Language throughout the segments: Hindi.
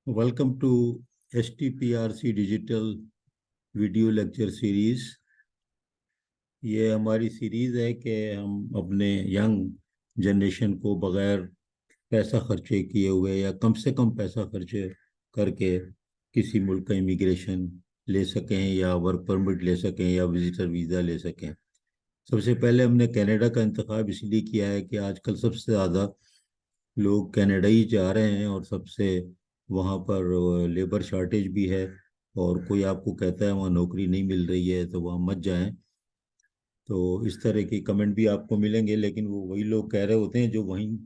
Welcome to STPRC digital video lecture series. ये हमारी सीरीज है कि हम अपने यंग जनरेशन को बगैर पैसा खर्चे किए हुए या कम से कम पैसा खर्चे करके किसी मुल्क का इमिग्रेशन ले सकें या वर्क परमिट ले सकें या विजिटर वीज़ा ले सकें। सबसे पहले हमने कनाडा का इंतखाब इसलिए किया है कि आजकल सबसे ज़्यादा लोग कनाडा ही जा रहे हैं और सबसे वहाँ पर लेबर शॉर्टेज भी है। और कोई आपको कहता है वहाँ नौकरी नहीं मिल रही है तो वहाँ मत जाएं। तो इस तरह की कमेंट भी आपको मिलेंगे, लेकिन वो वही लोग कह रहे होते हैं जो वहीं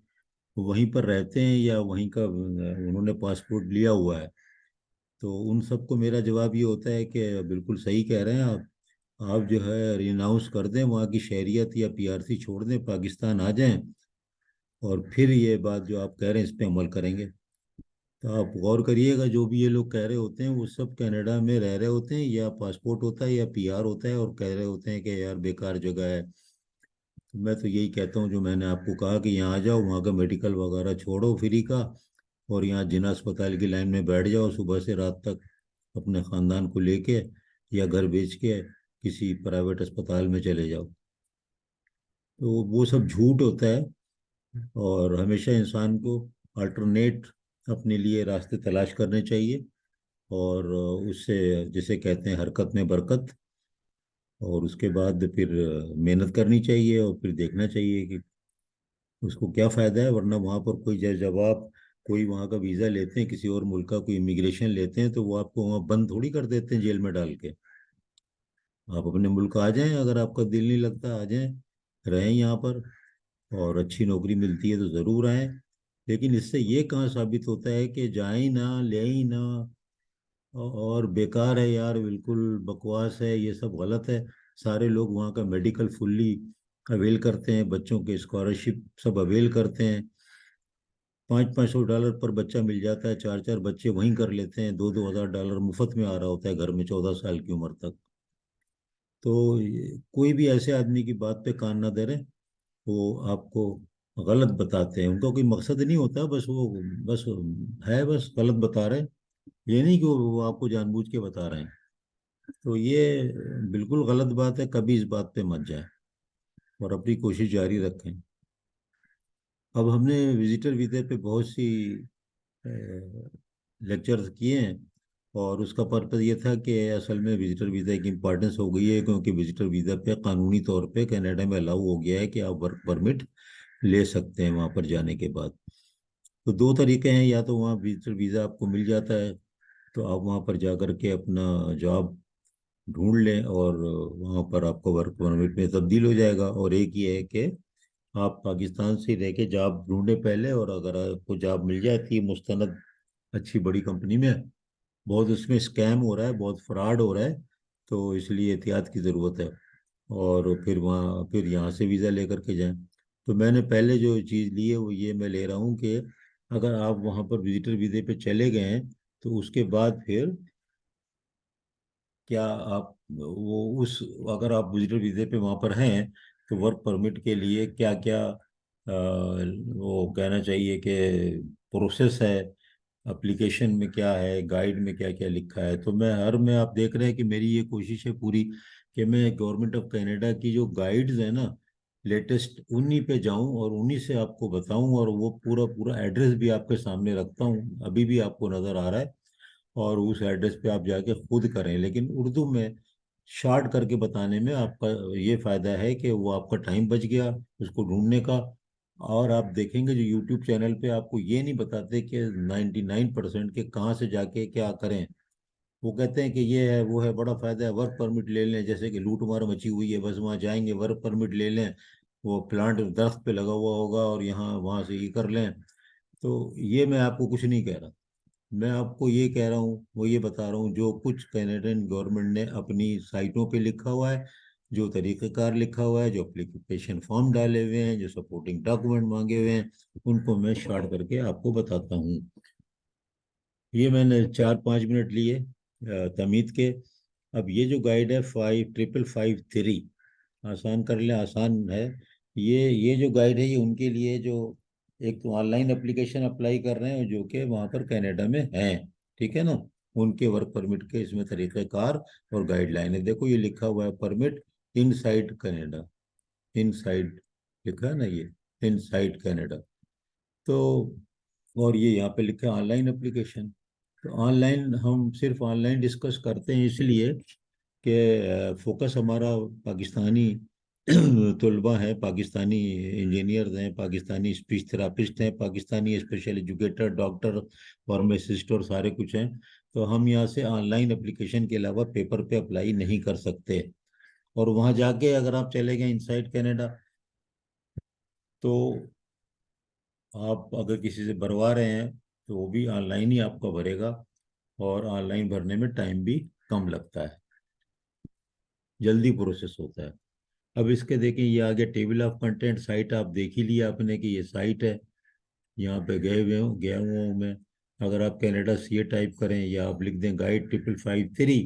वहीं पर रहते हैं या वहीं का उन्होंने पासपोर्ट लिया हुआ है। तो उन सबको मेरा जवाब ये होता है कि बिल्कुल सही कह रहे हैं आप जो है रिनाउंस कर दें वहाँ की शहरियत या PRC छोड़ दें, पाकिस्तान आ जाएं और फिर ये बात जो आप कह रहे हैं इस पे अमल करेंगे। तो आप गौर करिएगा, जो भी ये लोग कह रहे होते हैं वो सब कनाडा में रह रहे होते हैं, या पासपोर्ट होता है या PR होता है, और कह रहे होते हैं कि यार बेकार जगह है। तो मैं तो यही कहता हूँ जो मैंने आपको कहा कि यहाँ आ जाओ, वहाँ का मेडिकल वगैरह छोड़ो फ्री का, और यहाँ जिना अस्पताल की लाइन में बैठ जाओ सुबह से रात तक अपने ख़ानदान को लेके, या घर बेच के किसी प्राइवेट अस्पताल में चले जाओ। तो वो सब झूठ होता है, और हमेशा इंसान को अल्टरनेट अपने लिए रास्ते तलाश करने चाहिए। और उससे जिसे कहते हैं हरकत में बरकत, और उसके बाद फिर मेहनत करनी चाहिए और फिर देखना चाहिए कि उसको क्या फ़ायदा है। वरना वहाँ पर कोई जब आप कोई वहाँ का वीज़ा लेते हैं, किसी और मुल्क का कोई इमिग्रेशन लेते हैं, तो वो आपको वहाँ बंद थोड़ी कर देते हैं जेल में डाल के। आप अपने मुल्क आ जाएं, अगर आपका दिल नहीं लगता आ जाएं, रहें यहाँ पर, और अच्छी नौकरी मिलती है तो ज़रूर आएं। लेकिन इससे ये कहाँ साबित होता है कि जाए ही ना, ले ही ना, और बेकार है यार, बिल्कुल बकवास है, ये सब गलत है। सारे लोग वहाँ का मेडिकल फुल्ली अवेल करते हैं, बच्चों के स्कॉलरशिप सब अवेल करते हैं। $500-500 पर बच्चा मिल जाता है, 4-4 बच्चे वहीं कर लेते हैं, $2-2 हज़ार मुफ्त में आ रहा होता है घर में 14 साल की उम्र तक। तो कोई भी ऐसे आदमी की बात पे कान ना धरे, वो आपको गलत बताते हैं, उनका कोई मकसद नहीं होता, बस वो बस है, बस गलत बता रहे हैं। ये नहीं कि वो आपको जानबूझ के बता रहे हैं। तो ये बिल्कुल गलत बात है, कभी इस बात पे मत जाए और अपनी कोशिश जारी रखें। अब हमने विजिटर वीज़े पे बहुत सी लेक्चर्स किए हैं, और उसका पर्पज़ ये था कि असल में विजिटर वीज़ा की इम्पोर्टेंस हो गई है, क्योंकि विजिटर वीज़ा पे कानूनी तौर पे कनाडा में अलाउ हो गया है कि आप वर्क परमिट ले सकते हैं वहाँ पर जाने के बाद। तो दो तरीके हैं, या तो वहाँ विजिटर वीज़ा आपको मिल जाता है तो आप वहाँ पर जा कर के अपना जॉब ढूंढ लें और वहाँ पर आपको वर्क परमिट में तब्दील हो जाएगा। और एक ये है कि आप पाकिस्तान से रह के जॉब ढूंढे पहले, और अगर आपको जॉब मिल जाती है मुस्तनद अच्छी बड़ी कंपनी में, बहुत उसमें स्कैम हो रहा है, बहुत फ्रॉड हो रहा है, तो इसलिए एहतियात की ज़रूरत है। और फिर यहाँ से वीज़ा लेकर के जाएं। तो मैंने पहले जो चीज़ ली है वो ये मैं ले रहा हूँ कि अगर आप वहाँ पर विजिटर वीज़े पे चले गए हैं, तो उसके बाद फिर क्या आप वो उस अगर आप विजिटर वीज़े पे वहाँ पर हैं, तो वर्क परमिट के लिए क्या क्या वो कहना चाहिए कि प्रोसेस है, एप्लीकेशन में क्या है, गाइड में क्या क्या लिखा है। तो मैं आप देख रहे हैं कि मेरी ये कोशिश है पूरी कि मैं गवर्नमेंट ऑफ कनाडा की जो गाइड्स है ना लेटेस्ट, उन्हीं पे जाऊं और उन्हीं से आपको बताऊं, और वो पूरा पूरा एड्रेस भी आपके सामने रखता हूं, अभी भी आपको नज़र आ रहा है। और उस एड्रेस पे आप जाके खुद करें, लेकिन उर्दू में शार्ट करके बताने में आपका ये फायदा है कि वो आपका टाइम बच गया उसको ढूंढने का। और आप देखेंगे जो यूट्यूब चैनल पे आपको ये नहीं बताते कि 99% के कहाँ से जाके क्या करें। वो कहते हैं कि ये है वो है, बड़ा फायदा है, वर्क परमिट ले लें, जैसे कि लूट मार मची हुई है, बस वहाँ जाएंगे वर्क परमिट ले लें, वो प्लांट दरख्त पे लगा हुआ होगा और यहाँ वहाँ से ये कर लें। तो ये मैं आपको कुछ नहीं कह रहा, मैं आपको ये कह रहा हूँ, वो ये बता रहा हूँ जो कुछ कैनेडियन गवर्नमेंट ने अपनी साइटों पे लिखा हुआ है, जो तरीक़ेकार लिखा हुआ है, जो एप्लीकेशन फॉर्म डाले हुए हैं, जो सपोर्टिंग डॉक्यूमेंट मांगे हुए हैं, उनको मैं शार्ट करके आपको बताता हूँ। ये मैंने 4-5 मिनट लिए तमीद के। अब ये जो गाइड है 5553, आसान कर ले, आसान है। ये जो गाइड है ये उनके लिए जो एक तो ऑनलाइन एप्लीकेशन अप्लाई कर रहे हैं जो कि वहाँ पर कनाडा में हैं, ठीक है ना। उनके वर्क परमिट के इसमें तरीक़ेकार और गाइडलाइन है। देखो ये लिखा हुआ है परमिट इनसाइड कनाडा, इनसाइड लिखा है ना ये, इनसाइड कनाडा। तो और ये यहाँ पे लिखा है ऑनलाइन एप्लीकेशन। तो ऑनलाइन हम सिर्फ ऑनलाइन डिस्कस करते हैं इसलिए कि फोकस हमारा पाकिस्तानी तलबा हैं, पाकिस्तानी इंजीनियर्स हैं, पाकिस्तानी स्पीच थेरापिस्ट हैं, Pakistani special educator, doctor, pharmacist और सारे कुछ हैं। तो हम यहाँ से ऑनलाइन एप्लीकेशन के अलावा पेपर पे अप्लाई नहीं कर सकते। और वहाँ जाके अगर आप चले गए इनसाइड कनाडा, तो आप अगर किसी से भरवा रहे हैं तो वो भी ऑनलाइन ही आपका भरेगा, और ऑनलाइन भरने में टाइम भी कम लगता है, जल्दी प्रोसेस होता है। अब इसके देखें, ये आगे टेबल ऑफ कंटेंट साइट आप देख ही लिया आपने कि ये साइट है। यहाँ पे गया हुआ हूँ मैं। अगर आप कनाडा सी टाइप करें या आप लिख दें गाइड 5553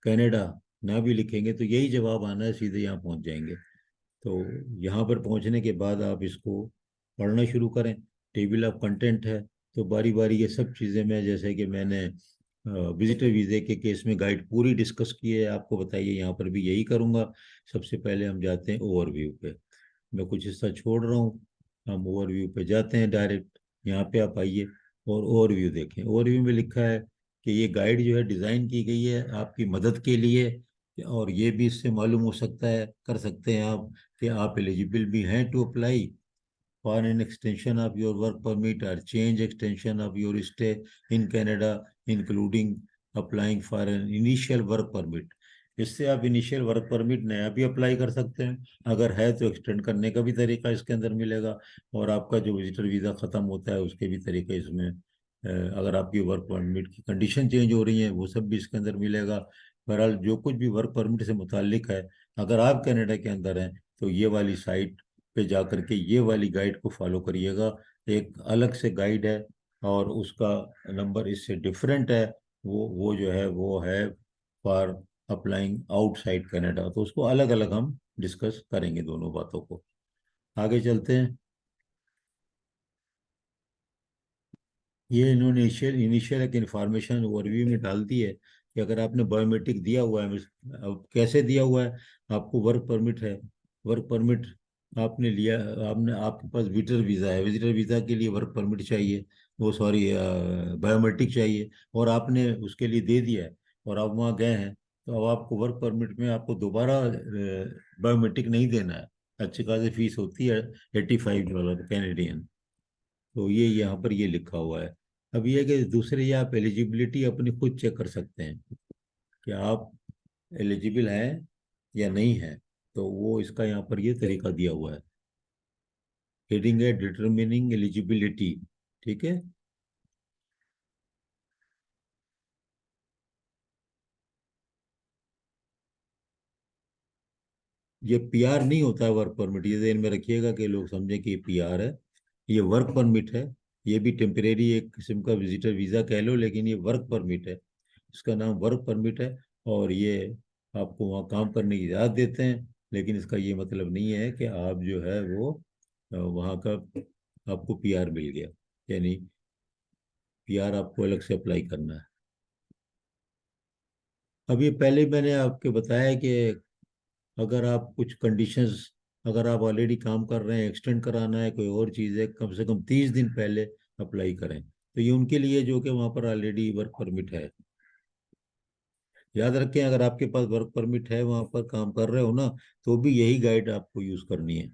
कनाडा, ना भी लिखेंगे तो यही जवाब आना है, सीधे यहाँ पहुँच जाएंगे। तो यहाँ पर पहुँचने के बाद आप इसको पढ़ना शुरू करें। टेबल ऑफ कंटेंट है, तो बारी बारी ये सब चीज़ें मैं, जैसे कि मैंने विजिटर वीज़े के केस में गाइड पूरी डिस्कस की है, आपको बताइए यहाँ पर भी यही करूँगा। सबसे पहले हम जाते हैं ओवरव्यू पे। मैं कुछ हिस्सा छोड़ रहा हूँ, हम ओवरव्यू पे जाते हैं डायरेक्ट। यहाँ पे आप आइए और ओवरव्यू देखें। ओवरव्यू में लिखा है कि ये गाइड जो है डिज़ाइन की गई है आपकी मदद के लिए, और ये भी इससे मालूम हो सकता है, कर सकते हैं आप, कि आप एलिजिबल भी हैं to apply for an extension of your work permit or change extension of your stay in Canada, including applying for an initial work permit। इससे आप इनिशियल वर्क परमिट नया भी अप्लाई कर सकते हैं, अगर है तो एक्सटेंड करने का भी तरीका इसके अंदर मिलेगा। और आपका जो विजिटर वीज़ा ख़त्म होता है उसके भी तरीके इसमें, अगर आपकी वर्क परमिट की कंडीशन चेंज हो रही है वो सब भी इसके अंदर मिलेगा। बहरहाल जो कुछ भी वर्क परमिट से मुतालिक है, अगर आप कनाडा के अंदर हैं तो ये वाली साइट पे जा करके ये वाली गाइड को फॉलो करिएगा। एक अलग से गाइड है और उसका नंबर इससे डिफरेंट है। वो जो है वो है फॉर अप्लाइंग आउटसाइड कनाडा, तो उसको अलग अलग हम डिस्कस करेंगे दोनों बातों को। आगे चलते हैं। ये इन्होंने इनिशियल इनिशियल एक इन्फॉर्मेशन ओवरव्यू में डाल दी है कि अगर आपने बायोमेट्रिक दिया हुआ है, अब कैसे दिया हुआ है, आपको वर्क परमिट है, वर्क परमिट आपने लिया, आपने, आपके पास विजिटर वीज़ा है, विजिटर वीज़ा के लिए वर्क परमिट चाहिए, वो सॉरी बायोमेट्रिक चाहिए, और आपने उसके लिए दे दिया है और आप वहाँ गए हैं, तो अब आपको वर्क परमिट में आपको दोबारा बायोमेट्रिक नहीं देना है। अच्छी खासी फीस होती है, $85 कैनेडियन। तो ये यहाँ पर ये लिखा हुआ है। अब ये है कि दूसरे, ये आप एलिजिबिलिटी अपनी खुद चेक कर सकते हैं कि आप एलिजिबल हैं या नहीं है। तो वो इसका यहाँ पर ये तरीका दिया हुआ है, हेडिंग है डिटरमिनिंग एलिजिबिलिटी, ठीक है। ये पीआर नहीं होता है वर्क परमिट, ये ध्यान में रखिएगा कि लोग समझें कि ये पीआर है। ये वर्क परमिट है। ये भी टेम्परेरी एक किस्म का विजिटर वीज़ा कह लो, लेकिन ये वर्क परमिट है, इसका नाम वर्क परमिट है। और ये आपको वहाँ काम करने की इजाज़त देते हैं, लेकिन इसका ये मतलब नहीं है कि आप जो है वो वहाँ का आपको पीआर मिल गया, यानी पीआर आपको अलग से अप्लाई करना है। अब ये पहले मैंने आपके बताया कि अगर आप कुछ कंडीशंस, अगर आप ऑलरेडी काम कर रहे हैं, एक्सटेंड कराना है, कोई और चीज़ है, कम से कम 30 दिन पहले अप्लाई करें। तो ये उनके लिए जो कि वहाँ पर ऑलरेडी वर्क परमिट है। याद रखें, अगर आपके पास वर्क परमिट है, वहाँ पर काम कर रहे हो ना, तो भी यही गाइड आपको यूज़ करनी है।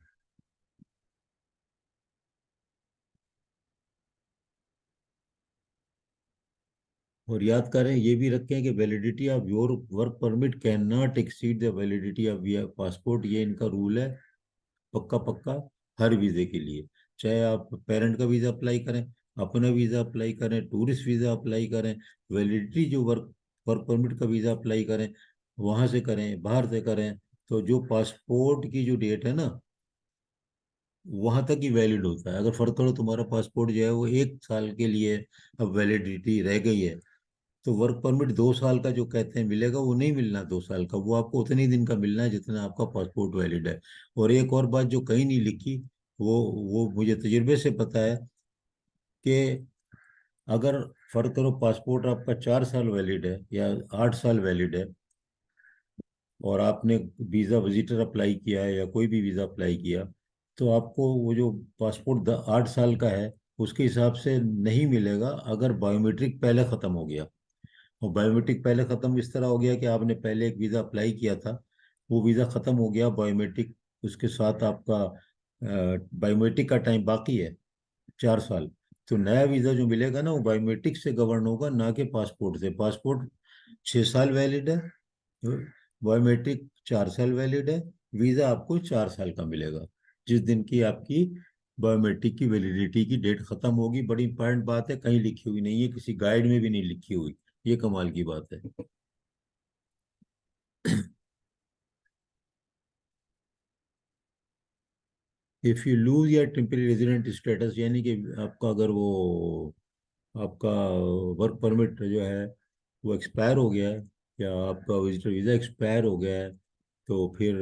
और याद करें, ये भी रखें कि validity of your work permit can not exceed the validity of your passport. ये इनका रूल है, पक्का पक्का, हर वीज़े के लिए। चाहे आप पेरेंट का वीज़ा अप्लाई करें, अपना वीज़ा अप्लाई करें, टूरिस्ट वीज़ा अप्लाई करें, वैलिडिटी जो वर्क वर्क परमिट का वीज़ा अप्लाई करें, वहाँ से करें, बाहर से करें, तो जो पासपोर्ट की जो डेट है ना, वहां तक ही वैलिड होता है। अगर फर्क करो तुम्हारा पासपोर्ट जो है वो 1 साल के लिए अब वैलिडिटी रह गई है, तो वर्क परमिट 2 साल का जो कहते हैं मिलेगा, वो नहीं मिलना 2 साल का, वो आपको उतने ही दिन का मिलना है जितना आपका पासपोर्ट वैलिड है। और एक और बात जो कहीं नहीं लिखी, वो मुझे तजुर्बे से पता है कि अगर फर्क करो, पासपोर्ट आपका 4 साल वैलिड है या 8 साल वैलिड है, और आपने वीज़ा विजिटर अप्लाई किया है या कोई भी वीज़ा अप्लाई किया, तो आपको वो जो पासपोर्ट 8 साल का है उसके हिसाब से नहीं मिलेगा अगर बायोमेट्रिक पहले ख़त्म हो गया। और बायोमेट्रिक पहले ख़त्म इस तरह हो गया कि आपने पहले एक वीज़ा अप्लाई किया था, वो वीज़ा ख़त्म हो गया, बायोमेट्रिक उसके साथ आपका बायोमेट्रिक का टाइम बाकी है 4 साल, तो नया वीज़ा जो मिलेगा ना वो बायोमेट्रिक से गवर्न होगा, ना कि पासपोर्ट से। पासपोर्ट 6 साल वैलिड है, बायोमेट्रिक 4 साल वैलिड है, वीज़ा आपको 4 साल का मिलेगा जिस दिन की आपकी बायोमेट्रिक की वैलिडिटी की डेट खत्म होगी। बड़ी इंपॉर्टेंट बात है, कहीं लिखी हुई नहीं है, किसी गाइड में भी नहीं लिखी हुई, ये कमाल की बात है। इफ यू लूज या टेम्परेरी रेजिडेंट स्टेटस, यानी कि आपका अगर वो आपका वर्क परमिट जो है वो एक्सपायर हो गया है, या आपका विजिटर वीज़ा एक्सपायर हो गया है, तो फिर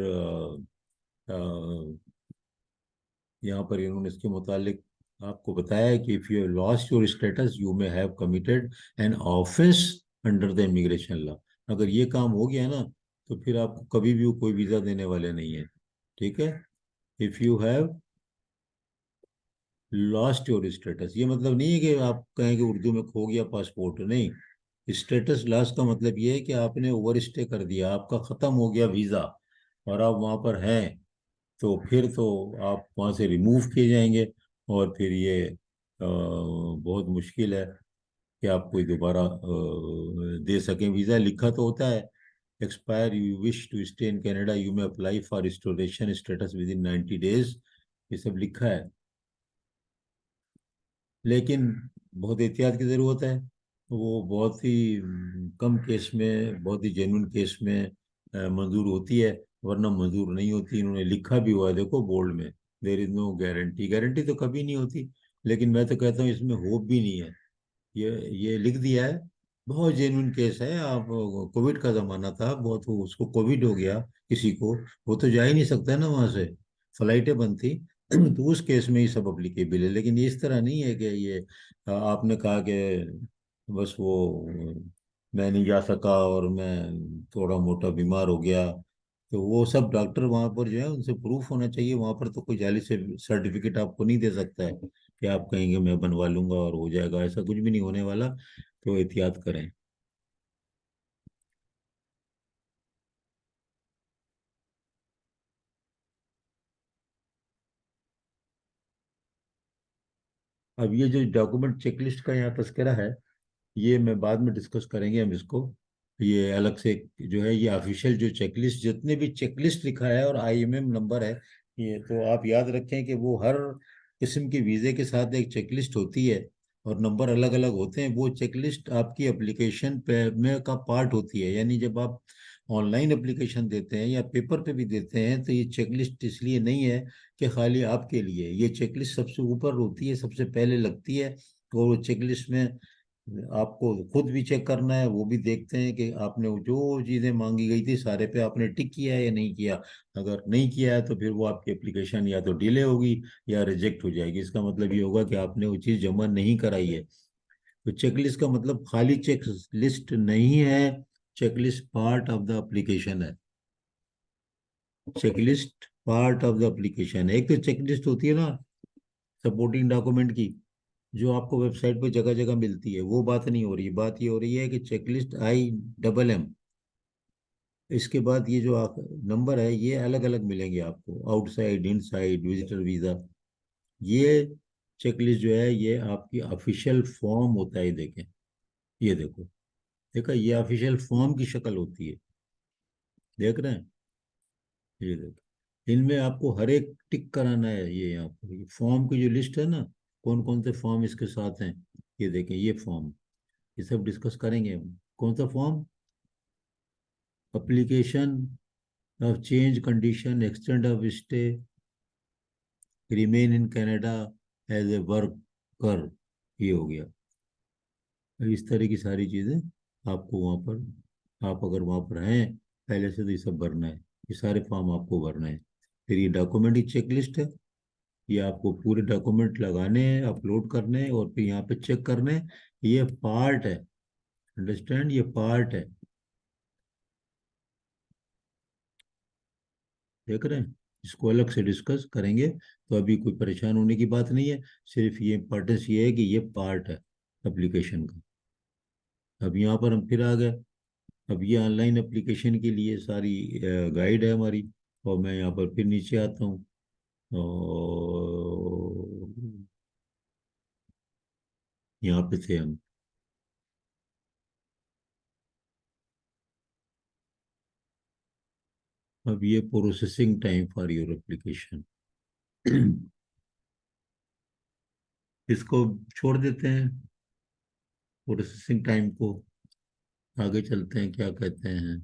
यहाँ पर इन्होंने इसके मुतालिक आपको बताया है कि if you lost your status you may have committed an offence under the immigration law. अगर ये काम हो गया ना, तो फिर आपको कभी भी वो कोई वीज़ा देने वाले नहीं है। ठीक है, if you have lost your status, ये मतलब नहीं है कि आप कहेंगे उर्दू में खो गया पासपोर्ट, नहीं। स्टेटस लॉस का मतलब ये है कि आपने ओवर स्टे कर दिया, आपका ख़त्म हो गया वीज़ा और आप वहाँ पर हैं, तो फिर तो आप वहाँ से रिमूव किए जाएंगे। और फिर ये बहुत मुश्किल है कि आप कोई दोबारा दे सकें वीज़ा। लिखा तो होता है, expire you wish to stay in Canada you may apply for restoration status within 90 days, ये सब लिखा है, लेकिन बहुत एहतियात की ज़रूरत है। वो बहुत ही कम केस में, बहुत ही जेन्युइन केस में मंजूर होती है, वरना मंजूर नहीं होती। इन्होंने लिखा भी हुआ है, देखो बोल्ड में, there is no guarantee. Guarantee तो कभी नहीं होती, लेकिन मैं तो कहता हूँ इसमें होप भी नहीं है। ये लिख दिया है, बहुत जेन्युइन केस है। आप कोविड का ज़माना था, बहुत उसको कोविड हो गया किसी को, वो तो जा ही नहीं सकता है ना वहाँ से, फ्लाइटें बंद थी। तो उस केस में ही सब अप्लीकेबल है, लेकिन ये इस तरह नहीं है कि ये आपने कहा कि बस वो मैं नहीं जा सका और मैं थोड़ा मोटा बीमार हो गया, तो वो सब डॉक्टर वहाँ पर जो है उनसे प्रूफ होना चाहिए। वहाँ पर तो कोई जाली से सर्टिफिकेट आपको नहीं दे सकता है कि आप कहेंगे मैं बनवा लूंगा और हो जाएगा, ऐसा कुछ भी नहीं होने वाला। तो एहतियात करें। अब ये जो डॉक्यूमेंट चेकलिस्ट का यहाँ तस्करा है, ये मैं बाद में डिस्कस करेंगे हम इसको। ये अलग से जो है, ये ऑफिशियल जो चेकलिस्ट, जितने भी चेकलिस्ट लिखा है और आईएमएम नंबर है, ये तो आप याद रखें कि वो हर किस्म के वीज़े के साथ एक चेकलिस्ट होती है और नंबर अलग अलग होते हैं। वो चेकलिस्ट आपकी एप्लीकेशन पे में का पार्ट होती है, यानी जब आप ऑनलाइन एप्लीकेशन देते हैं या पेपर पे भी देते हैं, तो ये चेकलिस्ट इसलिए नहीं है कि खाली आपके लिए। ये चेकलिस्ट सबसे ऊपर होती है, सबसे पहले लगती है, और वो चेकलिस्ट में आपको खुद भी चेक करना है, वो भी देखते हैं कि आपने वो जो चीज़ें मांगी गई थी सारे पे आपने टिक किया है या नहीं किया। अगर नहीं किया है तो फिर वो आपकी एप्लीकेशन या तो डिले होगी या रिजेक्ट हो जाएगी। इसका मतलब ये होगा कि आपने वो चीज़ जमा नहीं कराई है। तो चेकलिस्ट का मतलब खाली चेक लिस्ट नहीं है, checklist part of the application है। Checklist part of the application है। एक तो चेकलिस्ट होती है ना सपोर्टिंग डॉक्यूमेंट की, जो आपको वेबसाइट पर जगह जगह मिलती है, वो बात नहीं हो रही। बात ये हो रही है कि चेकलिस्ट IMM, इसके बाद ये जो नंबर है ये अलग अलग मिलेंगे आपको, आउटसाइड इनसाइड विजिटर वीज़ा। ये चेकलिस्ट जो है ये आपकी ऑफिशियल फॉर्म होता है, देखें, ये देखो, देखा, ये ऑफिशियल फॉर्म की शक्ल होती है, देख रहे हैं, ये देखो, इनमें आपको हर एक टिक कराना है। ये यहाँ पर ये फॉर्म की जो लिस्ट है ना, कौन कौन से फॉर्म इसके साथ हैं, ये देखें, ये फॉर्म, ये सब डिस्कस करेंगे हम। कौन सा form? Application of change condition, extend of stay, remain in Canada as a worker, ये हो गया। इस तरह की सारी चीज़ें आपको वहाँ पर, आप अगर वहाँ पर हैं पहले से, तो ये सब भरना है, ये सारे फॉर्म आपको भरना है। फिर ये डॉक्यूमेंट की चेक लिस्ट है, ये आपको पूरे डॉक्यूमेंट लगाने हैं, अपलोड करने हैं, और फिर यहाँ पे चेक करने हैं। ये पार्ट है, अंडरस्टैंड, ये पार्ट है। देख रहे हैं, इसको अलग से डिस्कस करेंगे, तो अभी कोई परेशान होने की बात नहीं है। सिर्फ ये इम्पोर्टेंस ये है कि ये पार्ट है एप्लीकेशन का। अब यहाँ पर हम फिर आ गए। अब ये ऑनलाइन एप्लीकेशन के लिए सारी गाइड है हमारी। और मैं यहाँ पर फिर नीचे आता हूँ, और यहाँ पे थे हम। अब ये processing time for your application, इसको छोड़ देते हैं, प्रोसेसिंग टाइम को। आगे चलते हैं, क्या कहते हैं।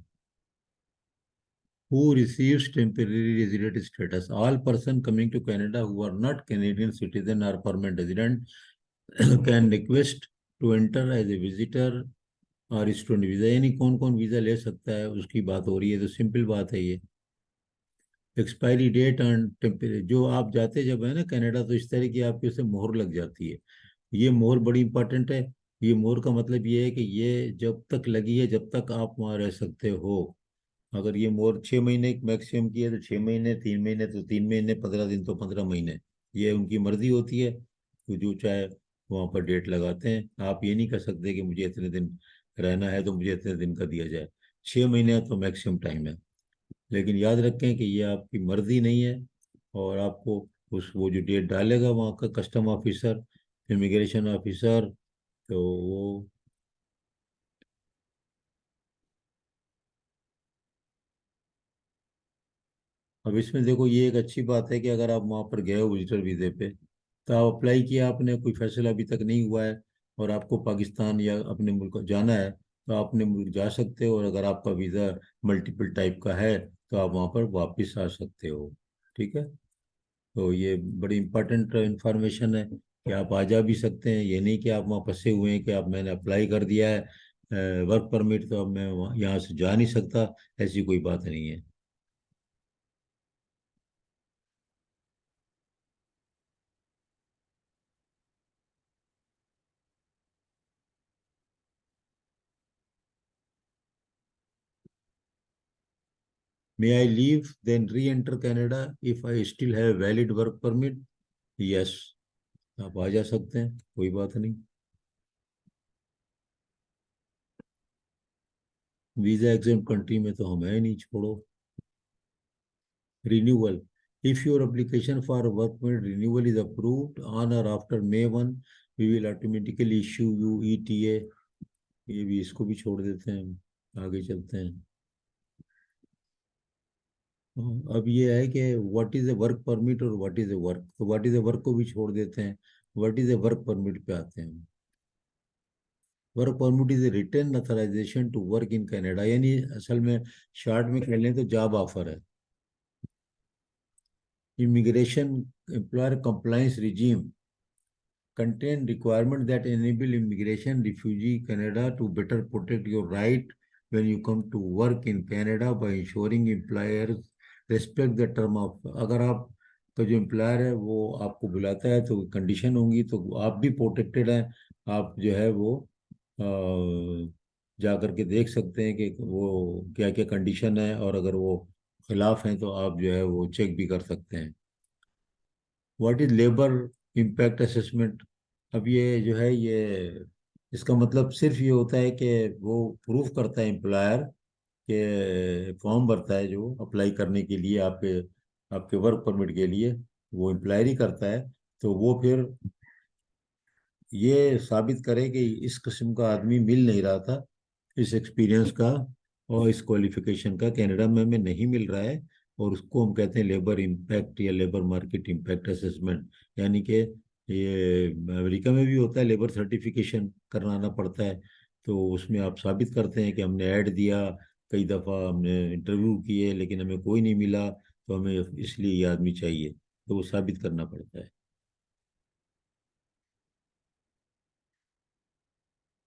Who receives temporary resident status? All person coming to Canada who are not Canadian citizen or permanent resident can request to enter as a visitor और स्टूडेंट वीजा। यानी कौन कौन वीजा ले सकता है उसकी बात हो रही है। तो सिंपल बात है ये। एक्सपायरी डेट एंड टेम्परे, जो आप जाते जब है ना कनाडा, तो इस तरह की आपके उसे मोहर लग जाती है। ये मोहर बड़ी इंपॉर्टेंट है। ये मोहर का मतलब ये है कि ये जब तक लगी है जब तक आप वहाँ रह सकते हो। अगर ये मोर 6 महीने मैक्सिमम की है तो 6 महीने, 3 महीने तो 3 महीने, 15 दिन तो 15 महीने। ये उनकी मर्जी होती है, तो जो चाहे वहाँ पर डेट लगाते हैं। आप ये नहीं कर सकते कि मुझे इतने दिन रहना है तो मुझे इतने दिन का दिया जाए। 6 महीने तो मैक्सिमम टाइम है। लेकिन याद रखें कि ये आपकी मर्जी नहीं है। और आपको उस वो जो डेट डालेगा वहाँ का कस्टम ऑफिसर, इमिग्रेशन ऑफिसर, तो वो। अब इसमें देखो, ये एक अच्छी बात है कि अगर आप वहाँ पर गए हो विजिटर वीज़े पे, तो आप अप्लाई किया, आपने कोई फैसला अभी तक नहीं हुआ है, और आपको पाकिस्तान या अपने मुल्क जाना है, तो आप अपने मुल्क जा सकते हो। और अगर आपका वीज़ा मल्टीपल टाइप का है तो आप वहाँ पर वापस आ सकते हो। ठीक है। तो ये बड़ी इंपॉर्टेंट इंफॉर्मेशन है कि आप आ जा भी सकते हैं। ये नहीं कि आप वहाँ फंसे हुए हैं कि आप मैंने अप्लाई कर दिया है वर्क परमिट, तो अब मैं यहाँ से जा नहीं सकता। ऐसी कोई बात नहीं है। May I leave, then re-enter Canada if I still have valid work permit? Yes, आप आ जा सकते हैं, कोई बात नहीं। वीजा एग्जाम कंट्री में तो हम है नहीं, छोड़ो। Renewal. If your application for work permit renewal is approved on or after May 1, we will automatically issue you ETA। ये भी, इसको भी छोड़ देते हैं हम, आगे चलते हैं। अब ये है कि what is a work permit और व्हाट इज ए वर्क, तो व्हाट इज ए वर्क को भी छोड़ देते हैं। What is a work permit पे आते हैं। Work permit is a written authorisation to work in Canada, यानी असल में शॉर्ट में कह लें तो जॉब ऑफर है। Immigration employer compliance regime contain requirement that enable immigration refugee Canada to better protect your right when you come to work in Canada by ensuring employers respect the term of। अगर आप का जो एम्प्लॉयर है वो आपको बुलाता है तो कंडीशन होंगी, तो आप भी प्रोटेक्टेड हैं। आप जो है वो जा करके देख सकते हैं कि वो क्या क्या कंडीशन है, और अगर वो खिलाफ हैं तो आप जो है वो चेक भी कर सकते हैं। What is labour impact assessment? अब ये जो है ये, इसका मतलब सिर्फ ये होता है कि वो प्रूफ करता है एम्प्लॉयर के फॉर्म भरता है जो अप्लाई करने के लिए आपके आपके वर्क परमिट के लिए, वो एम्प्लॉयर ही करता है। तो वो फिर ये साबित करे कि इस किस्म का आदमी मिल नहीं रहा था, इस एक्सपीरियंस का और इस क्वालिफिकेशन का कनाडा में हमें नहीं मिल रहा है। और उसको हम कहते हैं लेबर इम्पैक्ट या लेबर मार्केट इम्पैक्ट असेसमेंट। यानी कि ये अमेरिका में भी होता है, लेबर सर्टिफिकेशन कराना पड़ता है। तो उसमें आप साबित करते हैं कि हमने ऐड दिया, कई दफ़ा हमने इंटरव्यू किए, लेकिन हमें कोई नहीं मिला, तो हमें इसलिए ये आदमी चाहिए। तो वो साबित करना पड़ता है।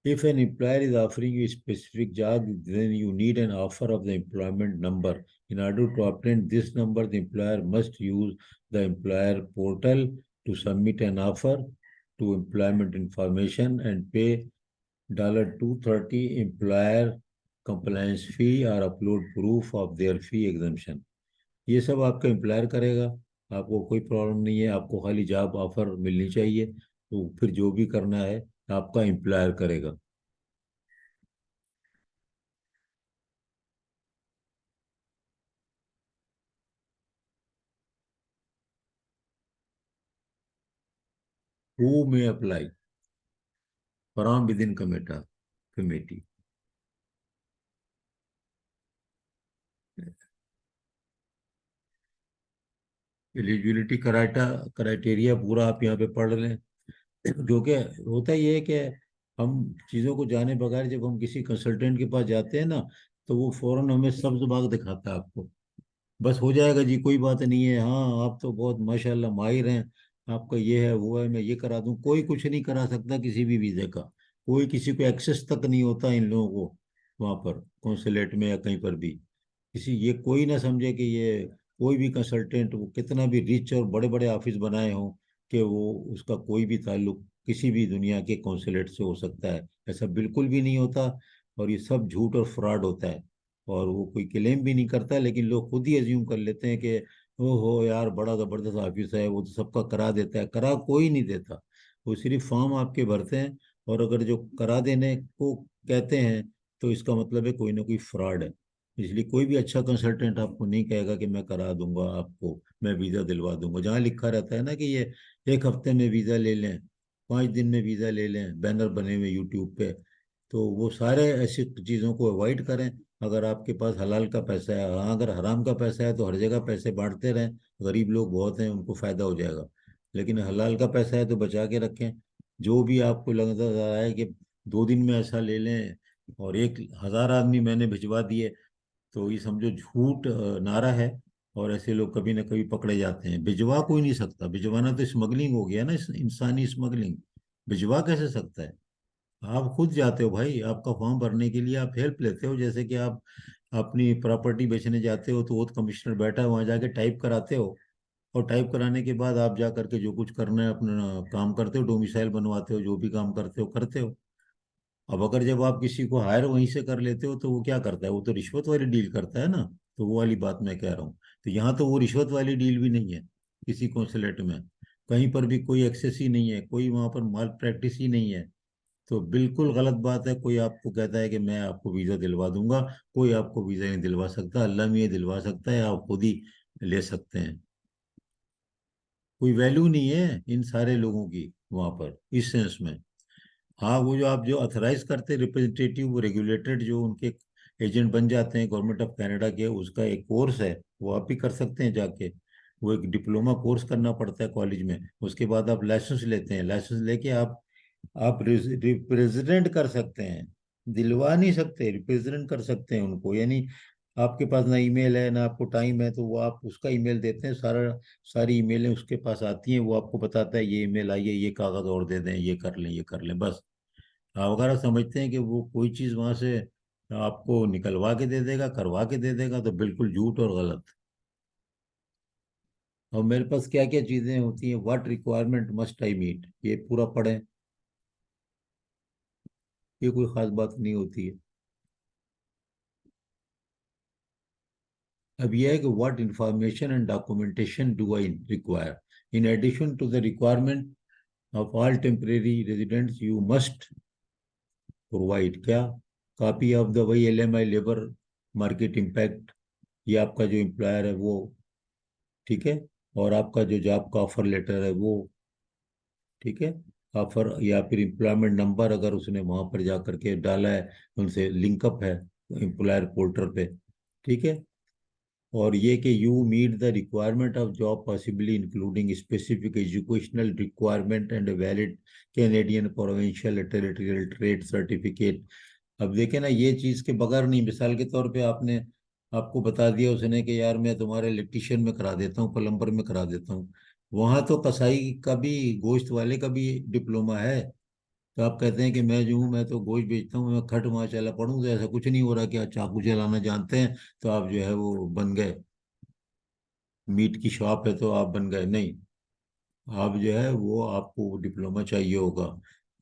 If an employer is offering you a specific job, then you need an offer of the employment number. In order to obtain this number, the employer must use the employer portal to submit an offer to employment information and pay $230 employer compliance fee or upload proof of their fee exemption. ये सब आपका एम्प्लॉयर करेगा, आपको कोई प्रॉब्लम नहीं है, आपको खाली जॉब ऑफर मिलनी चाहिए, तो फिर जो भी करना है आपका एम्प्लॉयर करेगा। Who may apply from within committee? Eligibility criteria पूरा आप यहाँ पे पढ़ लें। क्योंकि होता ये है कि हम चीज़ों को जाने बगैर जब हम किसी कंसल्टेंट के पास जाते हैं ना, तो वो फौरन हमें सब्ज बाग दिखाता है आपको, बस हो जाएगा जी, कोई बात नहीं है, हाँ आप तो बहुत माशाल्लाह माहिर हैं, आपका ये है वो है, मैं ये करा दूं। कोई कुछ नहीं करा सकता किसी भी वीज़े का, कोई किसी को एक्सेस तक नहीं होता इन लोगों को वहाँ पर कौंसलेट में या कहीं पर भी। किसी ये कोई ना समझे कि ये कोई भी कंसल्टेंट वो कितना भी रिच और बड़े बड़े ऑफिस बनाए हों कि वो उसका कोई भी ताल्लुक किसी भी दुनिया के कौंसलेट से हो सकता है, ऐसा बिल्कुल भी नहीं होता। और ये सब झूठ और फ्रॉड होता है, और वो कोई क्लेम भी नहीं करता, लेकिन लोग खुद ही अज्यूम कर लेते हैं कि ओहो यार बड़ा ज़बरदस्त ऑफिस है, वो तो सबका करा देता है। करा कोई नहीं देता, वो सिर्फ फॉर्म आपके भरते हैं, और अगर जो करा देने को कहते हैं तो इसका मतलब है कोई ना कोई फ्रॉड है। इसलिए कोई भी अच्छा कंसल्टेंट आपको नहीं कहेगा कि मैं करा दूंगा आपको, मैं वीज़ा दिलवा दूंगा। जहाँ लिखा रहता है ना कि ये 1 हफ्ते में वीज़ा ले लें, 5 दिन में वीज़ा ले लें, बैनर बने हुए यूट्यूब पे, तो वो सारे ऐसी चीज़ों को अवॉइड करें। अगर आपके पास हलाल का पैसा है, हाँ अगर हराम का पैसा है तो हर जगह पैसे बांटते रहें, गरीब लोग बहुत हैं उनको फायदा हो जाएगा। लेकिन हलाल का पैसा है तो बचा के रखें। जो भी आपको लग रहा है कि 2 दिन में ऐसा ले लें और 1,000 आदमी मैंने भिजवा दिए, तो ये समझो झूठ नारा है। और ऐसे लोग कभी ना कभी पकड़े जाते हैं। भिजवा कोई नहीं सकता, भिजवाना तो स्मगलिंग हो गया ना, इंसानी स्मगलिंग। भिजवा कैसे सकता है? आप खुद जाते हो भाई, आपका फॉर्म भरने के लिए आप हेल्प लेते हो, जैसे कि आप अपनी प्रॉपर्टी बेचने जाते हो तो वो कमिश्नर बैठा है वहां जाके टाइप कराते हो, और टाइप कराने के बाद आप जा करके जो कुछ करना है अपना काम करते हो, डोमिसाइल बनवाते हो, जो भी काम करते हो करते हो। अब अगर जब आप किसी को हायर वहीं से कर लेते हो तो वो क्या करता है, वो तो रिश्वत वाली डील करता है ना। तो वो वाली बात मैं कह रहा हूँ। तो यहाँ तो वो रिश्वत वाली डील भी नहीं है किसी कौंसलेट में, कहीं पर भी कोई एक्सेस ही नहीं है, कोई वहाँ पर माल प्रैक्टिस ही नहीं है। तो बिल्कुल गलत बात है, कोई आपको कहता है कि मैं आपको वीज़ा दिलवा दूंगा, कोई आपको वीज़ा नहीं दिलवा सकता, अल्लाह मियाँ दिलवा सकता है, आप खुद ही ले सकते हैं। कोई वैल्यू नहीं है इन सारे लोगों की वहाँ पर इस सेंस में। हाँ वो जो आप जो अथराइज करते हैं रिप्रेजेंटेटिव, वो रेगुलेटेड जो उनके एजेंट बन जाते हैं गवर्नमेंट ऑफ कनाडा के, उसका एक कोर्स है, वो आप भी कर सकते हैं जाके। वो एक डिप्लोमा कोर्स करना पड़ता है कॉलेज में, उसके बाद आप लाइसेंस लेते हैं, लाइसेंस लेके आप रिप्रेजेंट कर सकते हैं, दिलवा नहीं सकते, रिप्रेजेंट कर सकते हैं उनको। यानी आपके पास ना ईमेल है ना आपको टाइम है, तो वो आप उसका ईमेल देते हैं, सारी ईमेलें उसके पास आती हैं, वो आपको बताता है ये ईमेल आई है, ये कागज़ और दे दें, ये कर लें ये कर लें बस। आप अगर आप समझते हैं कि वो कोई चीज़ वहां से आपको निकलवा के दे देगा, करवा के दे देगा, तो बिल्कुल झूठ और गलत। और मेरे पास क्या क्या चीज़ें होती हैं, what requirement must I meet, ये पूरा पढ़ें, ये कोई खास बात नहीं होती है। अब यह है कि what information and documentation do I require in addition to the requirement of all temporary residents, you must provide क्या, कॉपी ऑफ द वही LMI लेबर मार्केट इम्पैक्ट, ये आपका जो एम्प्लॉयर है वो, ठीक है, और आपका जो जॉब का ऑफर लेटर है वो, ठीक है, ऑफर या फिर एम्प्लॉयमेंट नंबर अगर उसने वहां पर जा करके डाला है, उनसे लिंकअप है एम्प्लॉयर पोर्टल पे, ठीक है। और ये कि you meet the requirement of job possibly including specific educational requirement and valid Canadian provincial territorial trade certificate. अब देखें ना, ये चीज़ के बगैर नहीं, मिसाल के तौर पे आपने आपको बता दिया उसने कि यार मैं तुम्हारे इलेक्ट्रिशियन में करा देता हूँ, प्लम्बर में करा देता हूँ, वहां तो कसाई का भी, गोश्त वाले का भी डिप्लोमा है, तो आप कहते हैं कि मैं जो हूँ, मैं तो गोश्त बेचता हूँ, मैं खट वहाँ चला पड़ूँ, तो ऐसा कुछ नहीं हो रहा कि आप चाकू चलाना जानते हैं तो आप जो है वो बन गए, मीट की शॉप है तो आप बन गए, नहीं। आप जो है वो आपको डिप्लोमा चाहिए होगा।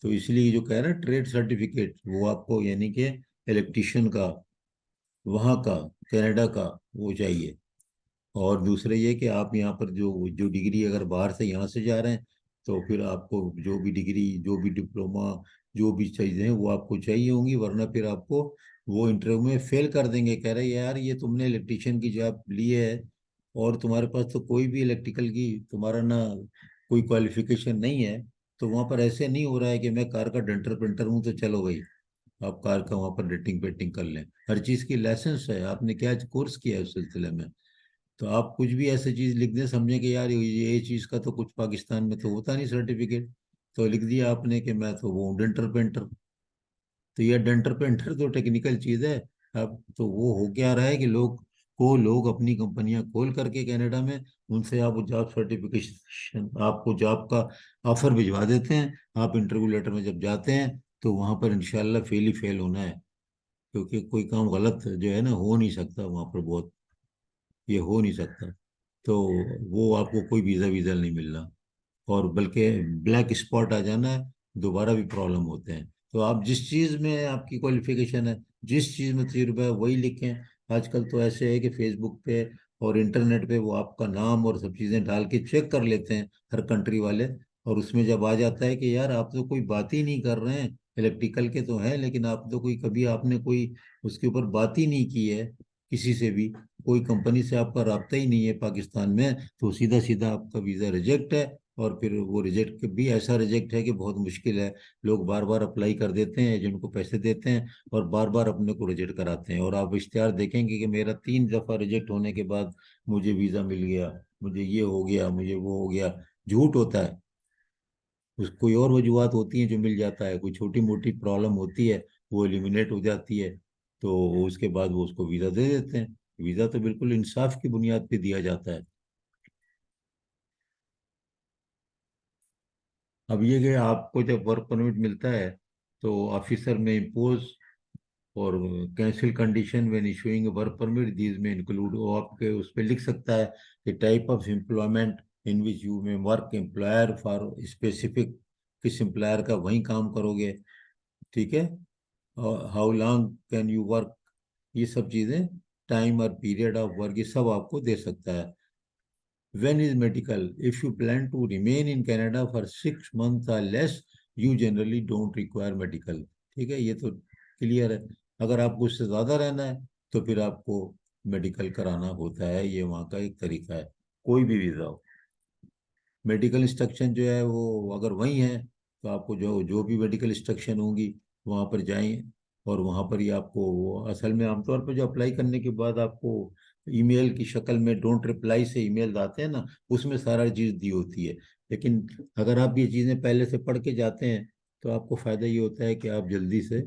तो इसलिए जो कह रहे हैं ट्रेड सर्टिफिकेट, वो आपको यानी कि इलेक्ट्रिशियन का, वहाँ का, कनाडा का, वो चाहिए। और दूसरे ये कि आप यहाँ पर जो जो डिग्री अगर बाहर से यहाँ से जा रहे हैं, तो फिर आपको जो भी डिग्री, जो भी डिप्लोमा, जो भी चीज़ें हैं वो आपको चाहिए होंगी, वरना फिर आपको वो इंटरव्यू में फेल कर देंगे। कह रहे यार ये तुमने इलेक्ट्रिशियन की जॉब ली है और तुम्हारे पास तो कोई भी इलेक्ट्रिकल की तुम्हारा ना कोई क्वालिफिकेशन नहीं है। तो वहाँ पर ऐसे नहीं हो रहा है कि मैं कार का डेंटर पेंटर हूँ तो चलो भाई आप कार का वहाँ पर डेंटिंग पेंटिंग कर लें। हर चीज़ की लाइसेंस है, आपने क्या कोर्स किया है उस सिलसिले में। तो आप कुछ भी ऐसी चीज लिख दें, समझे कि यार ये चीज का तो कुछ पाकिस्तान में तो होता नहीं सर्टिफिकेट, तो लिख दिया आपने कि मैं तो वो डेंटर पेंटर। तो ये डेंटर पेंटर तो टेक्निकल चीज है। अब तो वो हो क्या रहा है कि लोग अपनी कंपनियां खोल करके कनाडा में, उनसे आप जॉब सर्टिफिकेशन, आपको जॉब का ऑफर भिजवा देते हैं। आप इंटरव्यू लेटर में जब जाते हैं तो वहां पर इंशाल्लाह फेल ही फेल होना है, क्योंकि कोई काम गलत जो है ना हो नहीं सकता वहां पर, बहुत, ये हो नहीं सकता। तो वो आपको कोई वीज़ा वीज़ा नहीं मिलना, और बल्कि ब्लैक स्पॉट आ जाना है, दोबारा भी प्रॉब्लम होते हैं। तो आप जिस चीज़ में आपकी क्वालिफिकेशन है, जिस चीज़ में तजुर्बा है, वही लिखें। आजकल तो ऐसे है कि फेसबुक पे और इंटरनेट पे वो आपका नाम और सब चीज़ें डाल के चेक कर लेते हैं हर कंट्री वाले। और उसमें जब आ जाता है कि यार आप तो कोई बात ही नहीं कर रहे हैं, इलेक्ट्रिकल के तो हैं लेकिन आप तो कोई कभी आपने कोई उसके ऊपर बात ही नहीं की है किसी से भी, कोई कंपनी से आपका राब्ता ही नहीं है पाकिस्तान में, तो सीधा सीधा आपका वीज़ा रिजेक्ट है। और फिर वो रिजेक्ट भी ऐसा रिजेक्ट है कि बहुत मुश्किल है। लोग बार बार अप्लाई कर देते हैं, एजेंट को पैसे देते हैं और बार बार अपने को रिजेक्ट कराते हैं। और आप इश्तेहार देखेंगे कि मेरा 3 दफ़ा रिजेक्ट होने के बाद मुझे वीज़ा मिल गया, मुझे ये हो गया, मुझे वो हो गया। झूठ होता है। उस कोई और वजूहत होती हैं जो मिल जाता है, कोई छोटी मोटी प्रॉब्लम होती है, वो एलिमिनेट हो जाती है, तो उसके बाद वो उसको वीज़ा दे देते हैं। वीज़ा तो बिल्कुल इंसाफ की बुनियाद पे दिया जाता है। अब ये कि आपको जब वर्क परमिट मिलता है तो ऑफिसर में इम्पोज और cancel condition when issuing work permit, these में इंक्लूड, वो आपके उस पर लिख सकता है कि type of employment in which you में वर्क, एम्प्लॉयर फॉर स्पेसिफिक, किस एम्प्लॉयर का वहीं काम करोगे, ठीक है, और how long can you work, ये सब चीज़ें, टाइम और पीरियड ऑफ वर्क, ये सब आपको दे सकता है। When is medical? If you plan to remain in Canada for 6 months or less, you generally don't require medical। ठीक है, ये तो क्लियर है। अगर आपको उससे ज़्यादा रहना है तो फिर आपको मेडिकल कराना होता है, ये वहाँ का एक तरीका है, कोई भी वीज़ा हो। मेडिकल इंस्ट्रक्शन जो है वो अगर वही है तो आपको जो जो भी मेडिकल इंस्ट्रक्शन होंगी वहाँ पर जाएं, और वहाँ पर ही आपको वो असल में आमतौर पर जो अप्लाई करने के बाद आपको ईमेल की शक्ल में डोंट रिप्लाई से ईमेल आते हैं ना, उसमें सारा चीज़ दी होती है। लेकिन अगर आप ये चीज़ें पहले से पढ़ के जाते हैं तो आपको फ़ायदा ये होता है कि आप जल्दी से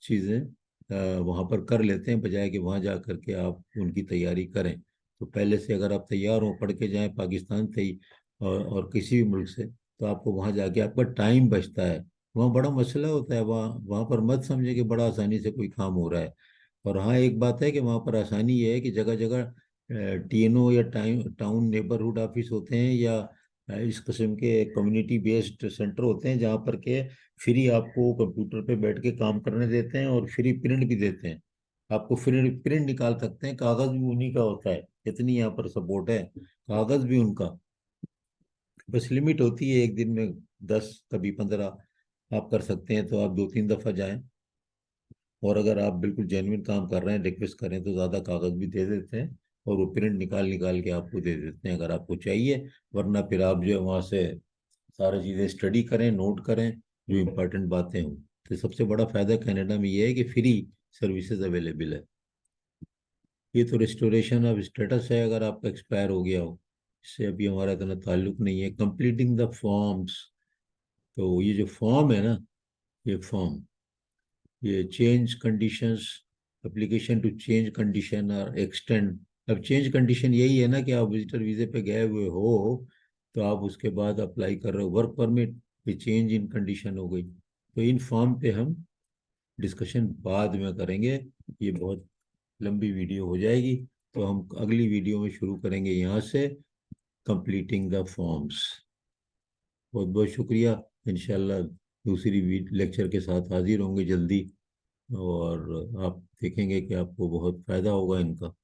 चीज़ें वहाँ पर कर लेते हैं, बजाय कि वहाँ जा करके आप उनकी तैयारी करें। तो पहले से अगर आप तैयार हो, पढ़ के जाएं पाकिस्तान से ही और किसी भी मुल्क से, तो आपको वहाँ जाके आपका टाइम बचता है। वहाँ बड़ा मसला होता है, वहाँ वहाँ पर मत समझे कि बड़ा आसानी से कोई काम हो रहा है। और हाँ एक बात है कि वहाँ पर आसानी ये है कि जगह जगह टीएनओ या टाउन नेबरहुड ऑफिस होते हैं, या इस किस्म के कम्युनिटी बेस्ड सेंटर होते हैं जहाँ पर के फ्री आपको कंप्यूटर पे बैठ के काम करने देते हैं और फ्री प्रिंट भी देते हैं। आपको फ्री प्रिंट निकाल सकते हैं, कागज भी उन्हीं का होता है, इतनी यहाँ पर सपोर्ट है, कागज भी उनका। बस लिमिट होती है एक दिन में 10, कभी 15 आप कर सकते हैं, तो आप 2-3 दफ़ा जाएं। और अगर आप बिल्कुल जेन्युइन काम कर रहे हैं, रिक्वेस्ट करें, तो ज़्यादा कागज भी दे देते हैं और वो प्रिंट निकाल निकाल के आपको दे देते हैं अगर आपको चाहिए। वरना फिर आप जो है वहाँ से सारी चीज़ें स्टडी करें, नोट करें, जो इम्पोर्टेंट बातें हों। तो सबसे बड़ा फ़ायदा कनाडा में ये है कि फ्री सर्विसेज अवेलेबल है। ये तो रिस्टोरेशन ऑफ स्टेटस है अगर आपका एक्सपायर हो गया हो, इससे अभी हमारा इतना ताल्लुक नहीं है। कंप्लीटिंग द फॉर्म्स, तो ये जो फॉर्म है ना, ये फॉर्म, ये change conditions, application to change condition और एक्सटेंड। अब चेंज कंडीशन यही है ना कि आप विजिटर वीज़े पे गए हुए हो, तो आप उसके बाद अप्लाई कर रहे हो वर्क परमिट, ये चेंज इन कंडीशन हो गई। तो इन फॉर्म पे हम डिस्कशन बाद में करेंगे, ये बहुत लंबी वीडियो हो जाएगी। तो हम अगली वीडियो में शुरू करेंगे यहाँ से, कंप्लीटिंग द फॉर्म्स। बहुत बहुत शुक्रिया। इंशाल्लाह दूसरी लेक्चर के साथ हाजिर होंगे जल्दी, और आप देखेंगे कि आपको बहुत फ़ायदा होगा इनका।